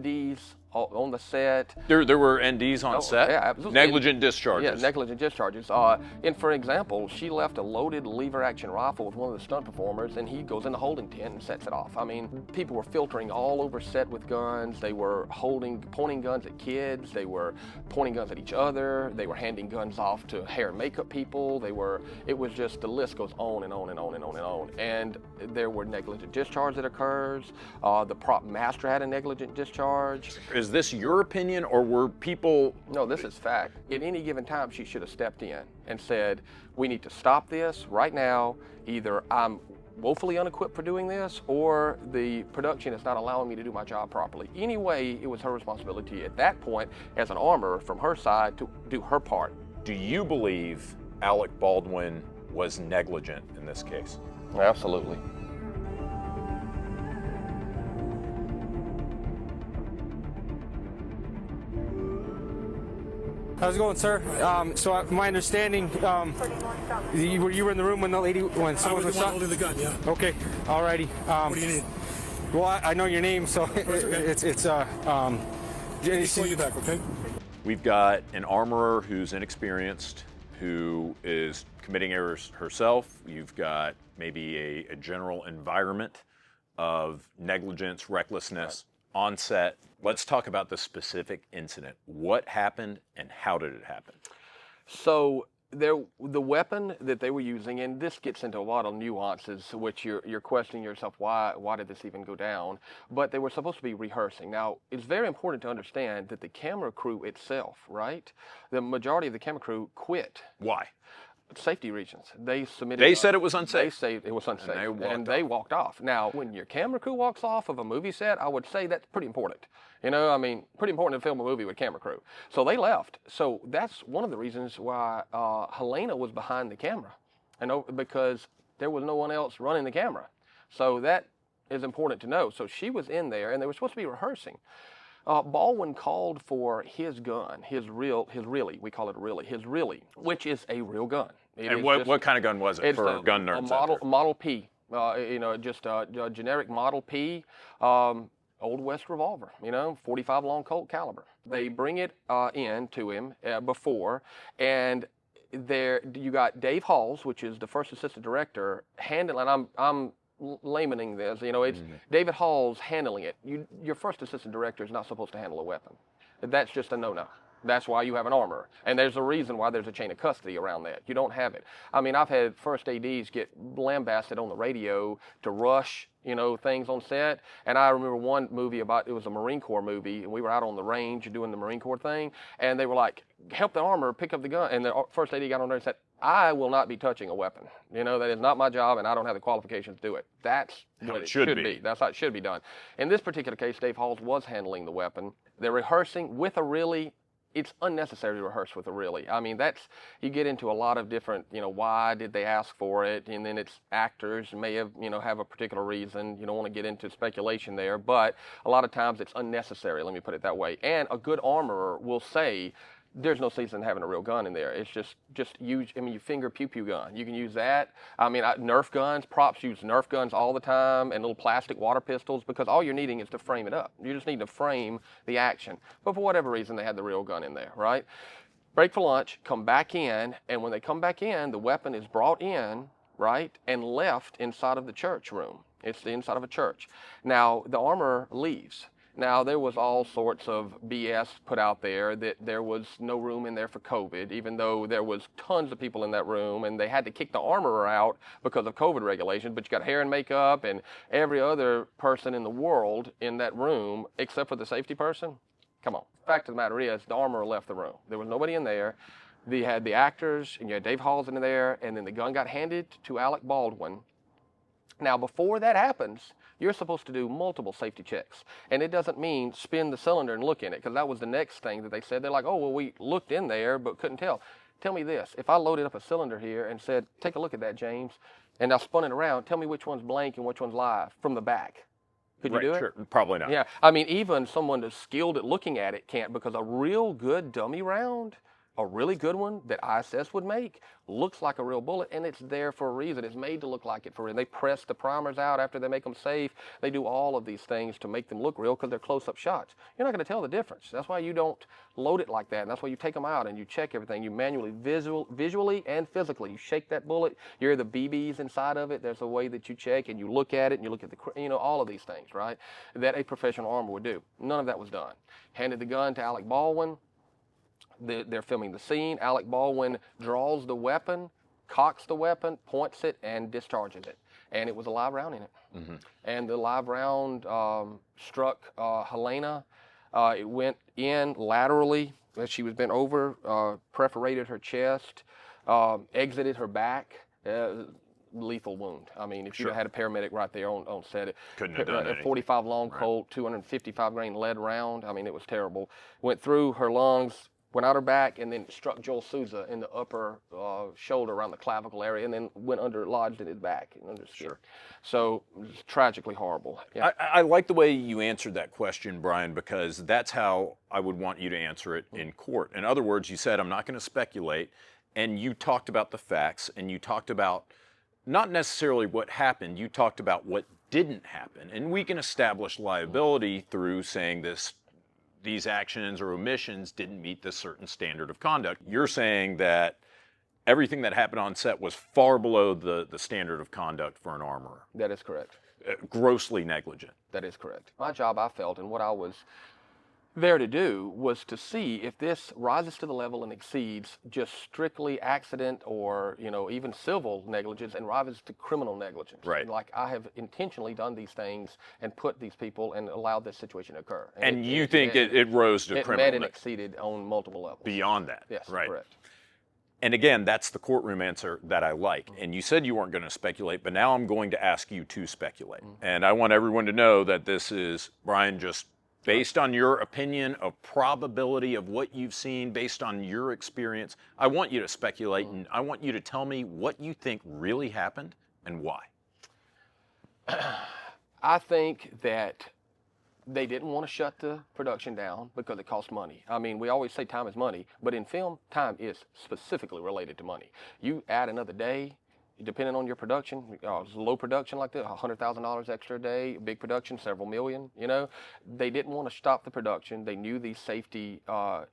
NDs on the set. There were NDs on set? Yeah, absolutely. Negligent discharges. Yeah, negligent discharges. And for example, she left a loaded lever action rifle with one of the stunt performers, and he goes in the holding tent and sets it off. I mean, people were filtering all over set with guns. They were pointing guns at kids. They were pointing guns at each other. They were handing guns off to hair and makeup people. It was just, the list goes on and on and on and on and on. And there were negligent discharge that occurs. The prop master had a negligent discharge. Is this your opinion, or were people... No, this is fact. At any given time, she should have stepped in and said, we need to stop this right now. Either I'm woefully unequipped for doing this, or the production is not allowing me to do my job properly. Anyway, it was her responsibility at that point, as an armorer from her side, to do her part. Do you believe Alec Baldwin was negligent in this case? Absolutely. How's it going, sir? So my understanding, you were in the room when someone was shot? holding the gun, yeah. Okay, alrighty. What do you need? Well, I know your name, so it's Let me call you back, okay? We've got an armorer who's inexperienced, who is committing errors herself. You've got maybe a general environment of negligence, recklessness. On set. Let's talk about the specific incident. What happened and how did it happen? So the weapon that they were using, and this gets into a lot of nuances, which you're questioning yourself, why did this even go down? But they were supposed to be rehearsing. Now, it's very important to understand that the camera crew itself, right? The majority of the camera crew quit. Why? Safety reasons. They submitted. They said it was unsafe. They say it was unsafe, and they walked off. Now, when your camera crew walks off of a movie set, I would say that's pretty important. You know, I mean, pretty important to film a movie with camera crew. So they left. So that's one of the reasons why Halyna was behind the camera, because there was no one else running the camera. So that is important to know. So she was in there, and they were supposed to be rehearsing. Baldwin called for his gun, his really, we call it his really, which is a real gun. And what kind of gun was it for gun nerds? A Model P, just a generic Model P, Old West revolver, 45 long Colt caliber. They bring it in to him before, and there you got Dave Halls, which is the first assistant director, handling. I'm laymaning this, it's David Hall's handling it. Your first assistant director is not supposed to handle a weapon. That's just a no-no. That's why you have an armorer. And there's a reason why there's a chain of custody around that. You don't have it. I mean, I've had first ADs get lambasted on the radio to rush, things on set. And I remember one movie it was a Marine Corps movie, and we were out on the range doing the Marine Corps thing, and they were like, help the armorer pick up the gun. And the first AD got on there and said, I will not be touching a weapon. That is not my job, and I don't have the qualifications to do it. That's what it should be. That's how it should be done. In this particular case, Dave Halls was handling the weapon. They're rehearsing with a really. It's unnecessary to rehearse with a really. I mean, you get into a lot of different, why did they ask for it? And then it's actors may have, have a particular reason. You don't want to get into speculation there, but a lot of times it's unnecessary, let me put it that way. And a good armorer will say, there's no sense in having a real gun in there. It's just use, your finger pew-pew gun. You can use that. I mean, Nerf guns, props use Nerf guns all the time, and little plastic water pistols, because all you're needing is to frame it up. You just need to frame the action. But for whatever reason, they had the real gun in there, right? Break for lunch, come back in, and when they come back in, the weapon is brought in, right, and left inside of the church room. It's the inside of a church. Now, the armorer leaves. Now, there was all sorts of BS put out there that there was no room in there for COVID, even though there was tons of people in that room, and they had to kick the armorer out because of COVID regulations. But you got hair and makeup and every other person in the world in that room except for the safety person. Come on. Fact of the matter is, the armorer left the room. There was nobody in there. They had the actors, and you had Dave Halls in there, and then the gun got handed to Alec Baldwin. Now, before that happens, you're supposed to do multiple safety checks. And it doesn't mean spin the cylinder and look in it, because that was the next thing that they said. They're like, oh, well, we looked in there but couldn't tell. Tell me this. If I loaded up a cylinder here and said, take a look at that, James, and I spun it around, tell me which one's blank and which one's live from the back. Could you do it? Sure. Probably not. Yeah. I mean, even someone that's skilled at looking at it can't, because a real good dummy round A really good one that ISS would make looks like a real bullet, and it's there for a reason. It's made to look like it for real. They press the primers out after they make them safe. They do all of these things to make them look real because they're close-up shots. You're not going to tell the difference. That's why you don't load it like that, and that's why you take them out and you check everything. You manually, visually and physically, you shake that bullet. You hear the BBs inside of it. There's a way that you check, and you look at it, and you look at the, all of these things, right, that a professional armor would do. None of that was done. Handed the gun to Alec Baldwin. They're filming the scene. Alec Baldwin draws the weapon, cocks the weapon, points it, and discharges it. And it was a live round in it. Mm-hmm. And the live round struck Halyna. It went in laterally as she was bent over, perforated her chest, exited her back. Lethal wound. I mean, if you had a paramedic right there on set, couldn't have done anything. 45 long Colt, 255 grain lead round. I mean, it was terrible. Went through her lungs, went out her back, and then struck Joel Souza in the upper shoulder around the clavicle area, and then went lodged in his back and under skin. Sure. So it was tragically horrible. Yeah. I like the way you answered that question, Bryan, because that's how I would want you to answer it in court. In other words, you said, I'm not going to speculate, and you talked about the facts, and you talked about not necessarily what happened, you talked about what didn't happen. And we can establish liability through saying these actions or omissions didn't meet this certain standard of conduct. You're saying that everything that happened on set was far below the standard of conduct for an armorer. That is correct. Grossly negligent. That is correct. My job, I felt, and what I was there to do was to see if this rises to the level and exceeds just strictly accident or, even civil negligence and rises to criminal negligence. Right. Like I have intentionally done these things and put these people and allowed this situation to occur. And you think it rose to criminal negligence? It met and exceeded on multiple levels. Beyond that. Yes, right. Correct. And again, that's the courtroom answer that I like. And you said you weren't going to speculate, but now I'm going to ask you to speculate. And I want everyone to know that this is, Bryan, just based on your opinion of probability of what you've seen, based on your experience. I want you to speculate, and I want you to tell me what you think really happened and why. I think that they didn't want to shut the production down because it cost money. I mean, we always say time is money, but in film, time is specifically related to money. You add another day, depending on your production, low production like this, $100,000 extra a day, big production, several million, They didn't want to stop the production. They knew these safety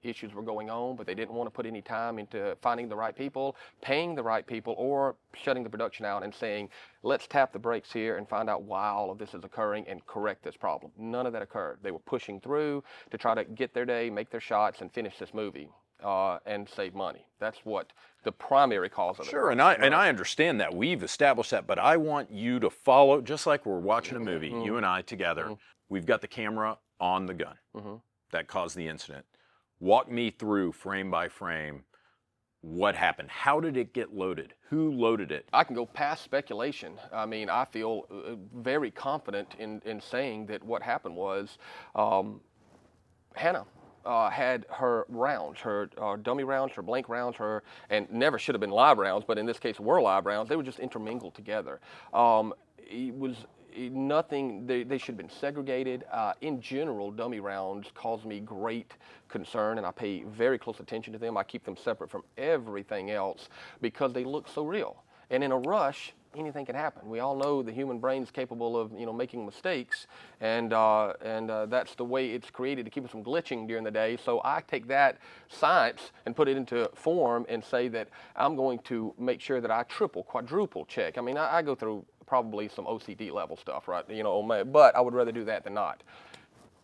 issues were going on, but they didn't want to put any time into finding the right people, paying the right people, or shutting the production out and saying, let's tap the brakes here and find out why all of this is occurring and correct this problem. None of that occurred. They were pushing through to try to get their day, make their shots, and finish this movie. And save money. That's what the primary cause of it. Sure, and I understand that. We've established that, but I want you to follow, just like we're watching a movie, you and I together. We've got the camera on the gun that caused the incident. Walk me through, frame by frame, what happened. How did it get loaded? Who loaded it? I can go past speculation. I mean, I feel very confident in saying that what happened was Hannah had her rounds, her dummy rounds, her blank rounds, and never should have been live rounds, but in this case were live rounds. They were just intermingled together. It was nothing, they should have been segregated. In general, dummy rounds cause me great concern, and I pay very close attention to them. I keep them separate from everything else because they look so real. And in a rush, anything can happen. We all know the human brain's capable of, making mistakes, and that's the way it's created to keep us from glitching during the day. So I take that science and put it into form and say that I'm going to make sure that I triple, quadruple check. I mean, I go through probably some OCD level stuff, right? But I would rather do that than not.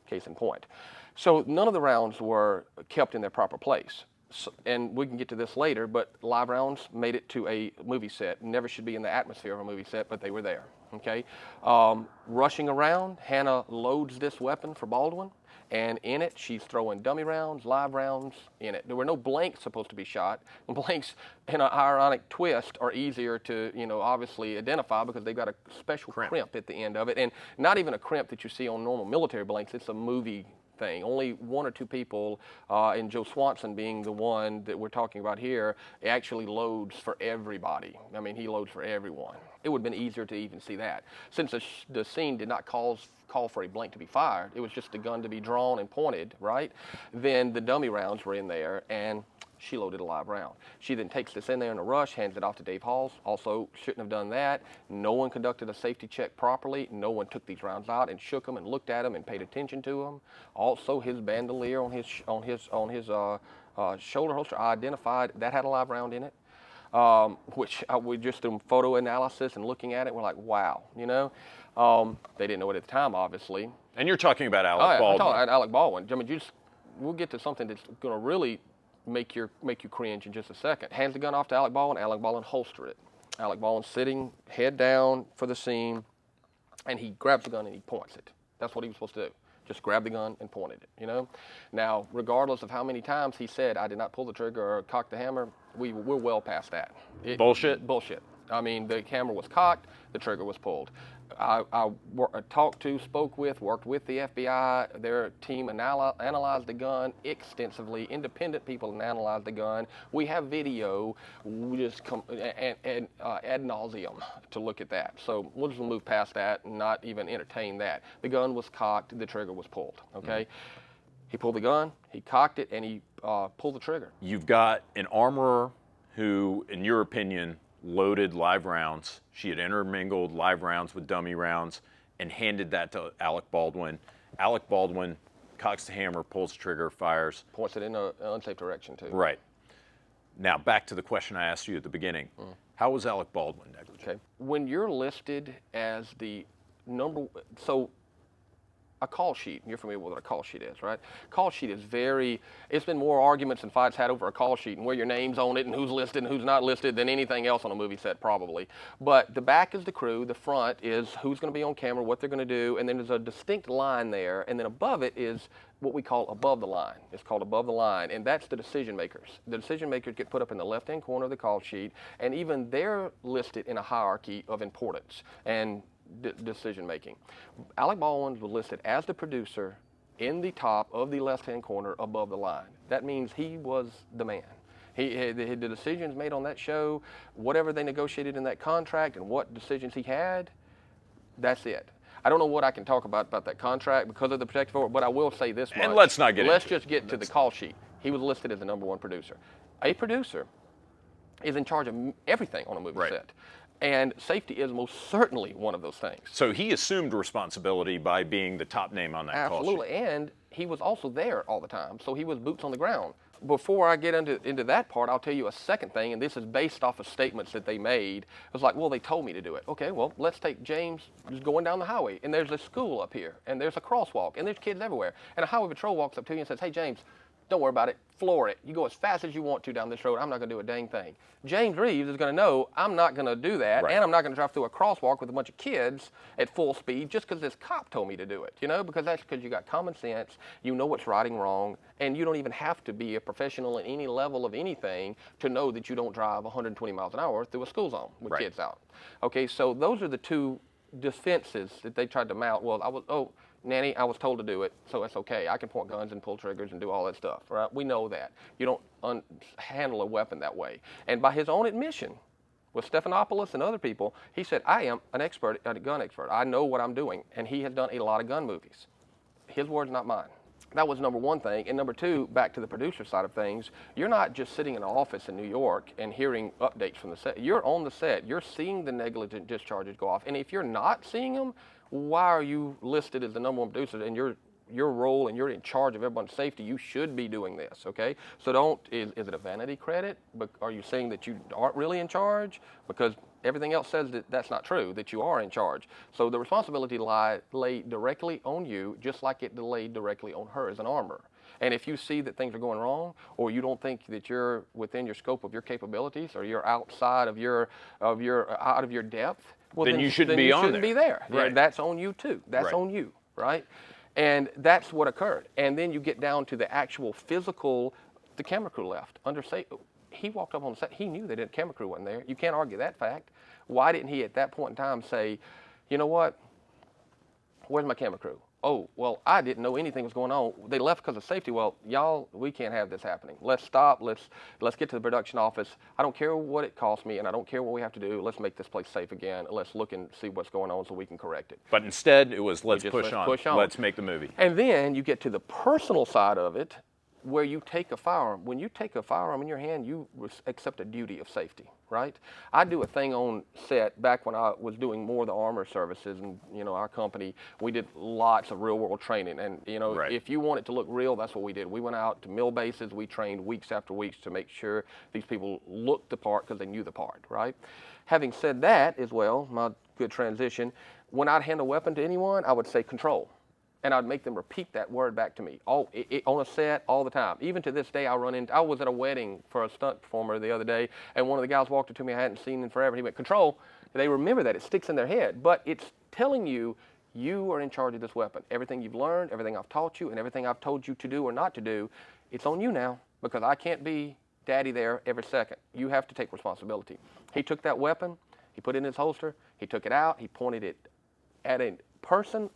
Case in point. So none of the rounds were kept in their proper place. So, and we can get to this later, but live rounds made it to a movie set. Never should be in the atmosphere of a movie set, but they were there, okay? Rushing around, Hannah loads this weapon for Baldwin, and in it, she's throwing dummy rounds, live rounds in it. There were no blanks supposed to be shot. Blanks, in an ironic twist, are easier to, obviously identify because they've got a special crimp at the end of it, and not even a crimp that you see on normal military blanks. It's a movie thing. Only one or two people, and Joe Swanson being the one that we're talking about here, actually loads for everybody. I mean, he loads for everyone. It would have been easier to even see that. Since the scene did not call for a blank to be fired, it was just the gun to be drawn and pointed, right? Then the dummy rounds were in there, and she loaded a live round. She then takes this in there in a rush, hands it off to Dave Halls. Also, shouldn't have done that. No one conducted a safety check properly. No one took these rounds out and shook them and looked at them and paid attention to them. Also, his bandolier on his shoulder holster, I identified that had a live round in it. Which we just through photo analysis and looking at it, we're like, wow, you know. They didn't know it at the time, obviously. And you're talking about Alec I'm Baldwin. talking about Alec Baldwin. I mean, we'll get to something that's going to really make you cringe in just a second. Hands the gun off to Alec Baldwin. Alec Baldwin holster it. Alec Baldwin sitting head down for the scene, and he grabs the gun and he points it. That's what he was supposed to do. Just grab the gun and pointed it, you know? Now, regardless of how many times he said, I did not pull the trigger or cock the hammer, we're well past that. Bullshit? Bullshit. I mean, the camera was cocked, the trigger was pulled. I spoke with, worked with the FBI. Their team analyzed the gun extensively. Independent people analyzed the gun. We have video. We just come and ad nauseum to look at that. So we'll just move past that and not even entertain that. The gun was cocked. The trigger was pulled. Okay. Mm-hmm. He pulled the gun. He cocked it, and he pulled the trigger. You've got an armorer who, in your opinion, loaded live rounds. She had intermingled live rounds with dummy rounds and handed that to Alec Baldwin. Alec Baldwin cocks the hammer, pulls the trigger, fires. Points it in an unsafe direction, too. Right. Now, back to the question I asked you at the beginning. How was Alec Baldwin negligent? Okay. When you're listed as the so a call sheet, you're familiar with what a call sheet is, right? Call sheet is it's been more arguments and fights had over a call sheet and where your name's on it and who's listed and who's not listed than anything else on a movie set, probably. But the back is the crew, the front is who's going to be on camera, what they're going to do, and then there's a distinct line there, and then above it is what we call above the line. It's called above the line, and that's the decision makers. The decision makers get put up in the left-hand corner of the call sheet, and even they're listed in a hierarchy of importance and decision making. Alec Baldwin was listed as the producer in the top of the left-hand corner above the line. That means he was the man. The decisions made on that show, whatever they negotiated in that contract and what decisions he had, that's it. I don't know what I can talk about that contract because of the protective order, but I will say this much. And let's not get Let's into just get to the call sheet. He was listed as the #1 producer. A producer is in charge of everything on a movie set. And safety is most certainly one of those things. So he assumed responsibility by being the top name on that call sheet. Absolutely, and he was also there all the time, so he was boots on the ground. Before I get into that part, I'll tell you a second thing, and this is based off of statements that they made. It was like, well, they told me to do it. Okay, well, let's take James just going down the highway, and there's a school up here, and there's a crosswalk, and there's kids everywhere. And a highway patrol walks up to you and says, hey, James, don't worry about it. Floor it. You go as fast as you want to down this road. I'm not going to do a dang thing. James Reeves is going to know I'm not going to do that, and I'm not going to drive through a crosswalk with a bunch of kids at full speed just because this cop told me to do it, you know, because that's because you got common sense, you know what's right and wrong, and you don't even have to be a professional at any level of anything to know that you don't drive 120 miles an hour through a school zone with kids out. Okay, so those are the two defenses that they tried to mount. Well, Nanny, I was told to do it, so it's okay. I can point guns and pull triggers and do all that stuff, right? We know that. You don't handle a weapon that way. And by his own admission, with Stephanopoulos and other people, he said, I am an expert, a gun expert. I know what I'm doing. And he has done a lot of gun movies. His words, not mine. That was #1 thing. And #2, back to the producer side of things, you're not just sitting in an office in New York and hearing updates from the set. You're on the set. You're seeing the negligent discharges go off. And if you're not seeing them, why are you listed as the #1 producer and your role and you're in charge of everyone's safety? You should be doing this, okay? So is it a vanity credit? But are you saying that you aren't really in charge? Because everything else says that that's not true, that you are in charge. So the responsibility lay directly on you, just like it laid directly on her as an armorer. And if you see that things are going wrong, or you don't think that you're within your scope of your capabilities, or you're outside of your out of your depth, well, then you shouldn't be on there. Be there. Right. And that's on you too. That's on you, right? And that's what occurred. And then you get down to the actual physical. The camera crew left. He walked up on the set. He knew that the camera crew wasn't there. You can't argue that fact. Why didn't he at that point in time say, you know what? Where's my camera crew? Oh, well, I didn't know anything was going on. They left because of safety. Well, y'all, we can't have this happening. Let's stop. Let's get to the production office. I don't care what it costs me, and I don't care what we have to do. Let's make this place safe again. Let's look and see what's going on so we can correct it. But instead, it was let's push on. Push on. Let's make the movie. And then you get to the personal side of it. where you take a firearm. When you take a firearm in your hand, you accept a duty of safety, right? I do a thing on set back when I was doing more of the armor services, and our company, we did lots of real world training, and Right. if you want it to look real, that's what we did. We went out to mill bases, we trained weeks after weeks to make sure these people looked the part because they knew the part, right? Having said that as well, my good transition, when I'd hand a weapon to anyone, I would say control. And I'd make them repeat that word back to me on a set all the time. Even to this day, I was at a wedding for a stunt performer the other day, and one of the guys walked up to me I hadn't seen in forever. He went, control. They remember that. It sticks in their head. But it's telling you, you are in charge of this weapon. Everything you've learned, everything I've taught you, and everything I've told you to do or not to do, it's on you now, because I can't be daddy there every second. You have to take responsibility. He took that weapon, he put it in his holster, he took it out, he pointed it at a person,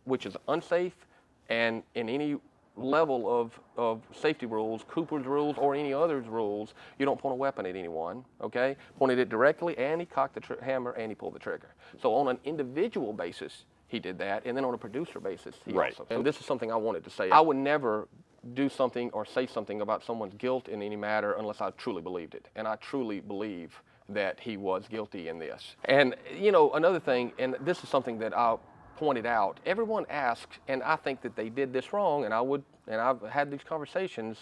which is unsafe, and in any level of safety rules, Cooper's rules or any other's rules, you don't point a weapon at anyone, okay? Pointed it directly, and he cocked the hammer, and he pulled the trigger. So on an individual basis, he did that, and then on a producer basis, he also. And this is something I wanted to say. I would never do something or say something about someone's guilt in any matter unless I truly believed it, and I truly believe that he was guilty in this. And another thing, and this is something that I'll pointed out, everyone asks, and I think that they did this wrong, and I've had these conversations,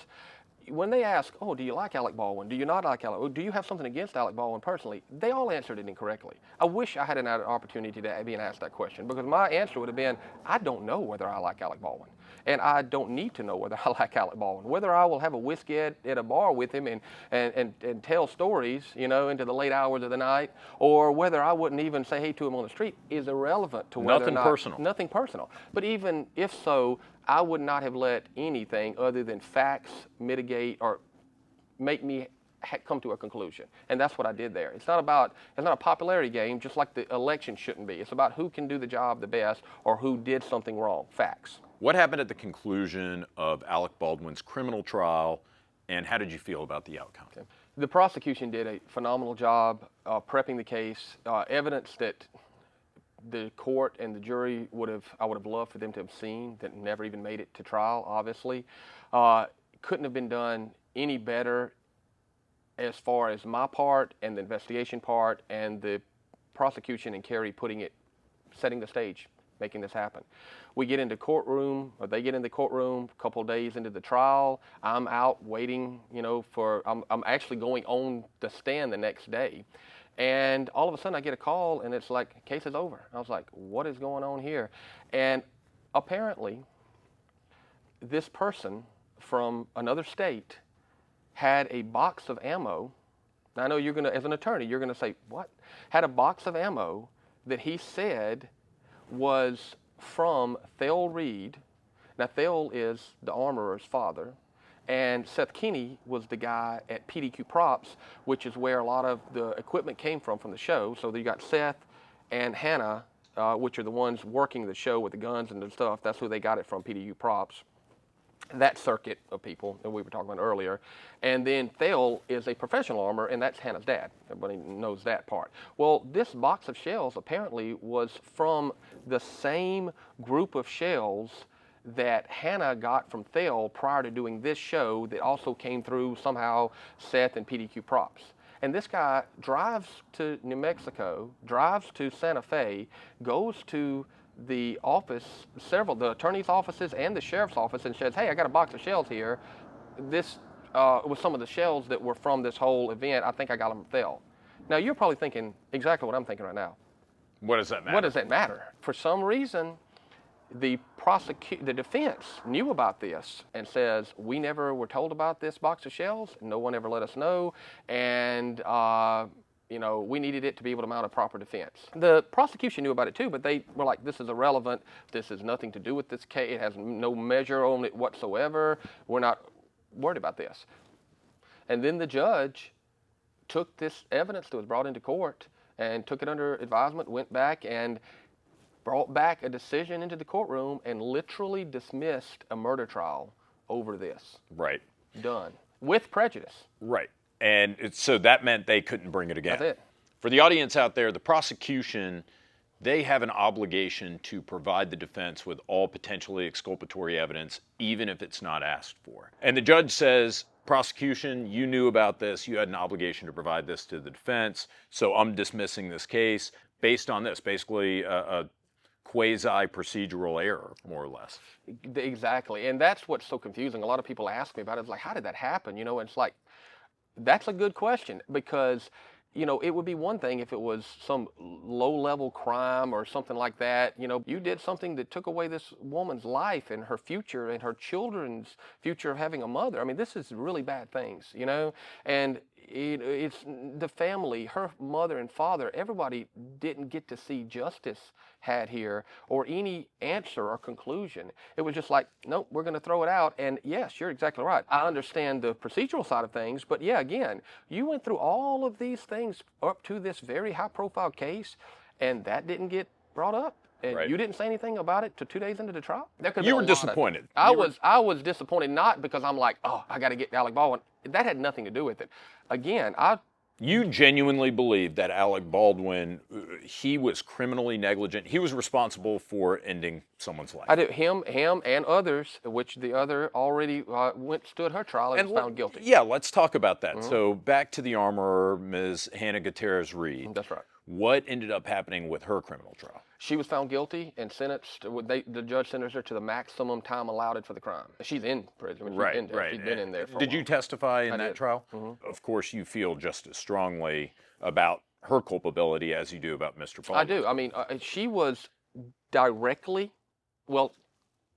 when they ask, oh, do you like Alec Baldwin? Do you not like Alec? Or do you have something against Alec Baldwin personally? They all answered it incorrectly. I wish I had an opportunity to be asked that question, because my answer would have been, I don't know whether I like Alec Baldwin. And I don't need to know whether I like Alec Baldwin. Whether I will have a whiskey at a bar with him and tell stories, into the late hours of the night, or whether I wouldn't even say hey to him on the street is irrelevant to whether Nothing or not. personal. Nothing personal. But even if so, I would not have let anything other than facts mitigate or make me come to a conclusion. And that's what I did there. It's not a popularity game, just like the election shouldn't be. It's about who can do the job the best or who did something wrong. Facts. What happened at the conclusion of Alec Baldwin's criminal trial, and how did you feel about the outcome? Okay. The prosecution did a phenomenal job prepping the case. Evidence that the court and the jury I would have loved for them to have seen that never even made it to trial, obviously. Couldn't have been done any better as far as my part and the investigation part and the prosecution and Kerry setting the stage, making this happen. We get into courtroom, or they get in the courtroom a couple of days into the trial. I'm out waiting, I'm actually going on the stand the next day. And all of a sudden I get a call and it's like, case is over. I was like, what is going on here? And apparently this person from another state had a box of ammo. Now I know as an attorney, you're gonna say, what? Had a box of ammo that he said was from Thale Reed. Now Thale is the armorer's father, and Seth Keeney was the guy at PDQ Props, which is where a lot of the equipment came from the show. So you got Seth and Hannah, which are the ones working the show with the guns and the stuff. That's who they got it from, PDQ Props. That circuit of people that we were talking about earlier. And then Thale is a professional armorer, and that's Hannah's dad. Everybody knows that part. Well, this box of shells apparently was from the same group of shells that Hannah got from Thale prior to doing this show that also came through somehow Seth and PDQ Props. And this guy drives to New Mexico, drives to Santa Fe, goes to the office, the attorney's offices and the sheriff's office, and says, hey, I got a box of shells here. This was some of the shells that were from this whole event. I think I got them from Thale. Now, you're probably thinking exactly what I'm thinking right now. What does that matter? What does that matter? For some reason, the defense knew about this and says, we never were told about this box of shells. No one ever let us know. And we needed it to be able to mount a proper defense. The prosecution knew about it too, but they were like, this is irrelevant. This has nothing to do with this case. It has no measure on it whatsoever. We're not worried about this. And then the judge took this evidence that was brought into court and took it under advisement, went back and brought back a decision into the courtroom and literally dismissed a murder trial over this. Right. Done. With prejudice. Right. And so that meant they couldn't bring it again. That's it. For the audience out there, the prosecution they have an obligation to provide the defense with all potentially exculpatory evidence, even if it's not asked for. And the judge says, prosecution, you knew about this, you had an obligation to provide this to the defense, so I'm dismissing this case based on this, basically a quasi-procedural error, more or less. Exactly, and that's what's so confusing. A lot of people ask me about it. It's like, how did that happen? You know, it's like, that's a good question, because you know, it would be one thing if it was some low-level crime or something like that. You know, you did something that took away this woman's life and her future and her children's future of having a mother. I mean, this is really bad things, you know, and it's the family, her mother and father, everybody didn't get to see justice had here or any answer or conclusion. It was just like, nope, we're going to throw it out. And yes, you're exactly right. I understand the procedural side of things, but yeah, again, you went through all of these things up to this very high profile case, and that didn't get brought up. And right. You didn't say anything about it till 2 days into the trial? You were disappointed. I was disappointed, not because I'm like, oh, I got to get Alec Baldwin. That had nothing to do with it. Again, You genuinely believe that Alec Baldwin, he was criminally negligent. He was responsible for ending someone's life. I do. Him, and others, which the other already stood her trial and was found guilty. Yeah, let's talk about that. Mm-hmm. So back to the armorer, Ms. Hannah Gutierrez-Reed. That's right. What ended up happening with her criminal trial? She was found guilty and sentenced. The judge sentenced her to the maximum time allowed for the crime. She's in prison. Right. She's been in there for a while. Did you testify in that trial? Mm-hmm. Of course, you feel just as strongly about her culpability as you do about Mr. Baldwin. I do. I mean, she was directly, well,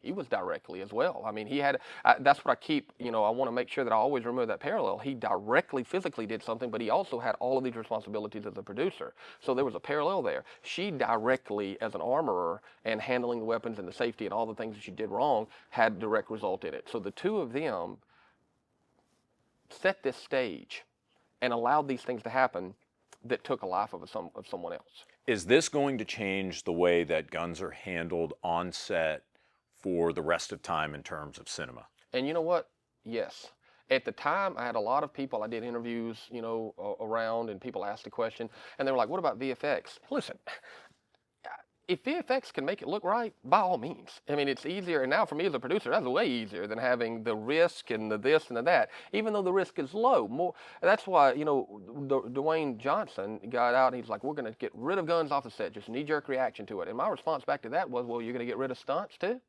he was directly as well. I mean, he had, that's what I keep, you know, I want to make sure that I always remember that parallel. He directly, physically did something, but he also had all of these responsibilities as a producer. So there was a parallel there. She directly, as an armorer and handling the weapons and the safety and all the things that she did wrong, had direct result in it. So the two of them set this stage and allowed these things to happen that took a life of someone else. Is this going to change the way that guns are handled on set for the rest of time in terms of cinema? And you know what? Yes. At the time, I had a lot of people, I did interviews, you know, around, and people asked the question, and they were like, what about VFX? Listen, if VFX can make it look right, by all means. I mean, it's easier, and now for me as a producer, that's way easier than having the risk and the this and the that, even though the risk is low. That's why, you know, Dwayne Johnson got out and he's like, we're going to get rid of guns off the set, just knee-jerk reaction to it. And my response back to that was, well, you're going to get rid of stunts too?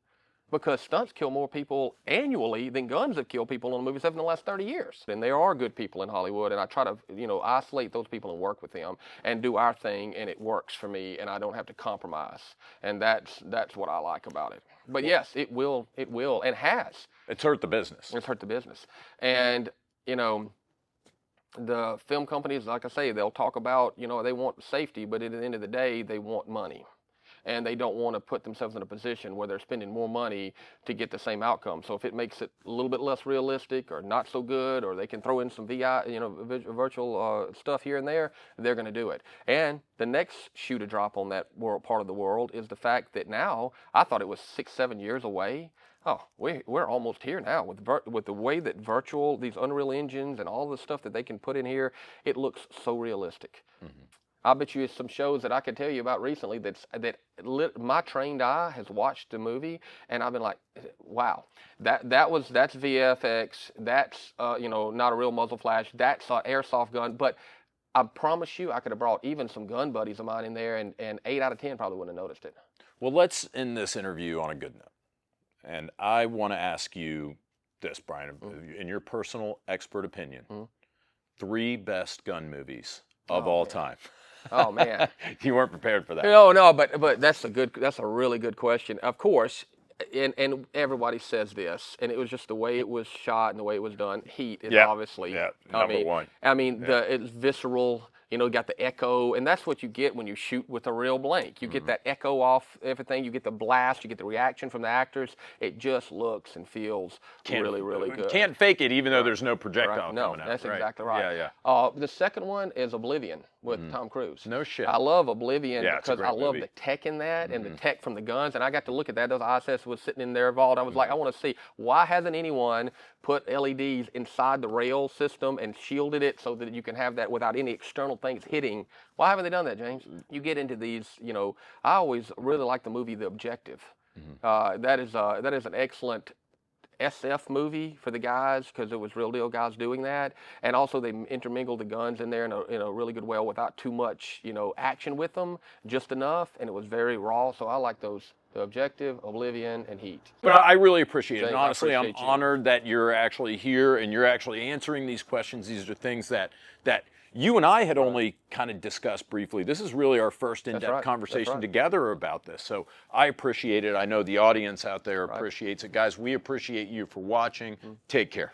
Because stunts kill more people annually than guns have killed people on a movie set in the last 30 years. And there are good people in Hollywood, and I try to, you know, isolate those people and work with them and do our thing, and it works for me, and I don't have to compromise. And that's what I like about it. But yes, it will, and has. It's hurt the business. It's hurt the business. And, you know, the film companies, like I say, they'll talk about, you know, they want safety, but at the end of the day, they want money. And they don't want to put themselves in a position where they're spending more money to get the same outcome. So if it makes it a little bit less realistic or not so good, or they can throw in some virtual stuff here and there, they're going to do it. And the next shoe to drop on that part of the world is the fact that now, I thought it was 6-7 years away. Oh, we're almost here now with the way that these Unreal Engines and all the stuff that they can put in here, it looks so realistic. Mm-hmm. I bet you some shows that I could tell you about recently that my trained eye has watched the movie, and I've been like, wow, that's VFX, that's you know, not a real muzzle flash, that's an airsoft gun. But I promise you, I could have brought even some gun buddies of mine in there, and 8 out of 10 probably wouldn't have noticed it. Well, let's end this interview on a good note, and I want to ask you this, Bryan, in your personal expert opinion, 3 best gun movies of all time. Oh man, you weren't prepared for that. No, but that's a really good question. Of course, and everybody says this, and it was just the way it was shot and the way it was done. Heat is obviously number one. I mean, it's visceral. You know, got the echo, and that's what you get when you shoot with a real blank. You get that echo off everything. You get the blast. You get the reaction from the actors. It just looks and feels really, really good. Can't fake it, even though there's no projectile coming out. No, that's exactly right. Yeah. The second one is Oblivion with Tom Cruise. No shit. I love Oblivion because I love movie. the tech in that and the tech from the guns. And I got to look at that. Those ISS was sitting in their vault. I was like, I want to see, why hasn't anyone put LEDs inside the rail system and shielded it so that you can have that without any external don't think it's hitting. Why haven't they done that, James? You get into these, I always really like the movie The Objective. That is an excellent SF movie for the guys because it was real deal guys doing that, and also they intermingled the guns in there in a really good way without too much action with them, just enough, and it was very raw. So I like those: The Objective, Oblivion, and Heat. But I really appreciate it. James, And honestly, I'm appreciate you. honored that you're actually here and you're actually answering these questions. These are things that you and I had only kind of discussed briefly. This is really our first in-depth right. conversation together about this. So I appreciate it. I know the audience out there appreciates it. Guys, we appreciate you for watching. Take care.